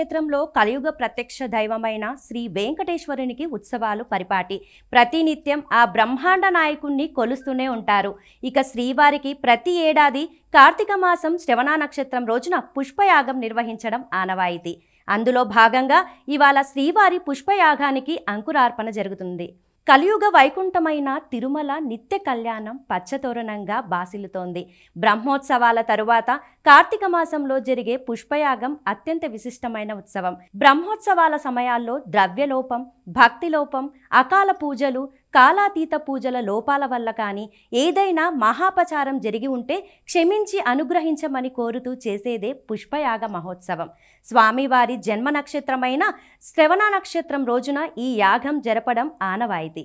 క్షేత్రంలో కలియుగ ప్రత్యక్ష దైవమైన శ్రీ వెంకటేశ్వరునికి ఉత్సవాలు పరిపాటి. ప్రతినిత్యం ఆ బ్రహ్మాండ నాయకుణ్ణి కొలుస్తూనే ఉంటారు. ఇక శ్రీవారికి ప్రతి ఏడాది కార్తీక మాసం శ్రవణ నక్షత్రం రోజున పుష్పయాగం నిర్వహించడం ఆనవాయితీ. అందులో భాగంగా ఇవాళ శ్రీవారి పుష్పయాగానికి అంకురార్పణ జరుగుతుంది. కలియుగ వైకుంఠమైన తిరుమల నిత్య కళ్యాణం పచ్చతోరణంగా బాసిల్లుతోంది. బ్రహ్మోత్సవాల తరువాత కార్తీక మాసంలో జరిగే పుష్పయాగం అత్యంత విశిష్టమైన ఉత్సవం. బ్రహ్మోత్సవాల సమయాల్లో ద్రవ్యలోపం, భక్తిలోపం, అకాల పూజలు, కాలాతీత పూజల లోపాల వల్ల కానీ ఏదైనా మహాపచారం జరిగి ఉంటే క్షమించి అనుగ్రహించమని కోరుతూ చేసేదే పుష్పయాగ మహోత్సవం. స్వామివారి జన్మ నక్షత్రమైన శ్రవణ నక్షత్రం రోజున ఈ యాగం జరపడం ఆనవాయితీ.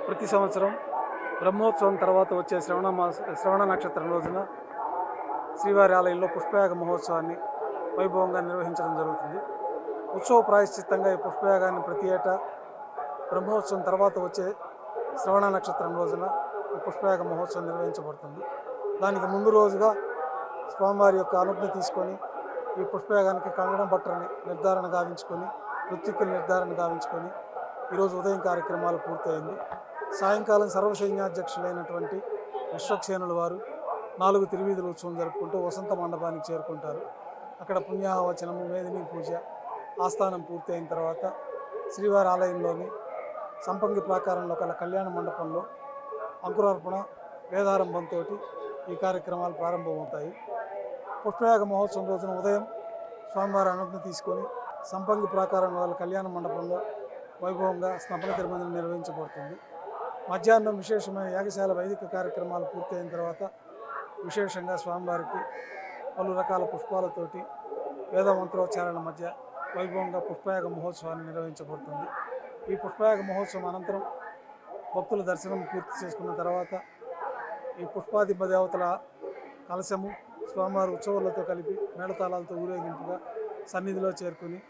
ప్రతి సంవత్సరం బ్రహ్మోత్సవం తర్వాత వచ్చే శ్రవణ నక్షత్రం రోజున శ్రీవారి ఆలయంలో పుష్పయాగ మహోత్సవాన్ని వైభవంగా నిర్వహించడం జరుగుతుంది. ఉత్సవ ప్రాయశ్చిత్తంగా ఈ పుష్పయాగాన్ని ప్రతి ఏటా బ్రహ్మోత్సవం తర్వాత వచ్చే శ్రవణ నక్షత్రం రోజున ఈ పుష్పయాగ మహోత్సవం నిర్వహించబడుతుంది. దానికి ముందు రోజుగా స్వామివారి యొక్క అనుజ్ఞ తీసుకొని ఈ పుష్పయాగానికి కంగణం బట్టని నిర్ధారణ గావించుకొని, ఋత్విక్కుల నిర్ధారణ గావించుకొని ఈరోజు ఉదయం కార్యక్రమాలు పూర్తయింది. సాయంకాలం సర్వసైన్యాధ్యక్షులైనటువంటి విశ్వక్సేనుల వారు 4 తిరువీధుల ఉత్సవం జరుపుకుంటూ వసంత మండపానికి చేరుకుంటారు. అక్కడ పుణ్యాహవచనము, మేదిని పూజ, ఆస్థానం పూర్తయిన తర్వాత శ్రీవారి ఆలయంలోని సంపంగి ప్రాకారంలో కల కళ్యాణ మండపంలో అంకురార్పణ, వేదారంభంతో ఈ కార్యక్రమాలు ప్రారంభమవుతాయి. పుష్పయాగ మహోత్సవం రోజున ఉదయం స్వామివారి అనుజ్ఞ తీసుకొని సంపంగి ప్రాకారంలో కల కళ్యాణ మండపంలో వైభవంగా స్నపన తిరుమంజనం నిర్వహించబడుతుంది. మధ్యాహ్నం విశేషమైన యాగశాల వైదిక కార్యక్రమాలు పూర్తయిన తర్వాత విశేషంగా స్వామివారికి పలు రకాల పుష్పాలతోటి వేద మంత్రోచ్చారణ మధ్య వైభవంగా పుష్పయాగ మహోత్సవాన్ని నిర్వహించబడుతుంది. ఈ పుష్పయాగ మహోత్సవం అనంతరం భక్తుల దర్శనం పూర్తి చేసుకున్న తర్వాత ఈ పుష్పాదిప దేవతల కలశము స్వామివారి ఉత్సవాలతో కలిపి మేళతాళాలతో ఊరేగింపుగా సన్నిధిలో చేరుకుని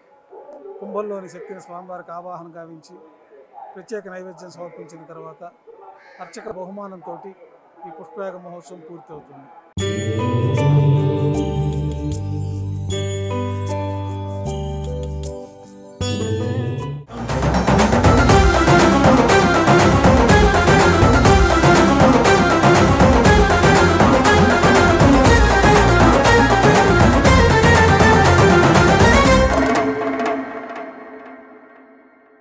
కుంభంలోని శక్తిని స్వామివారికి ఆవాహన గావించి ప్రత్యేక నైవేద్యం సమర్పించిన తర్వాత అర్చక బహుమానంతో ఈ పుష్పయాగ మహోత్సవం పూర్తి అవుతుంది.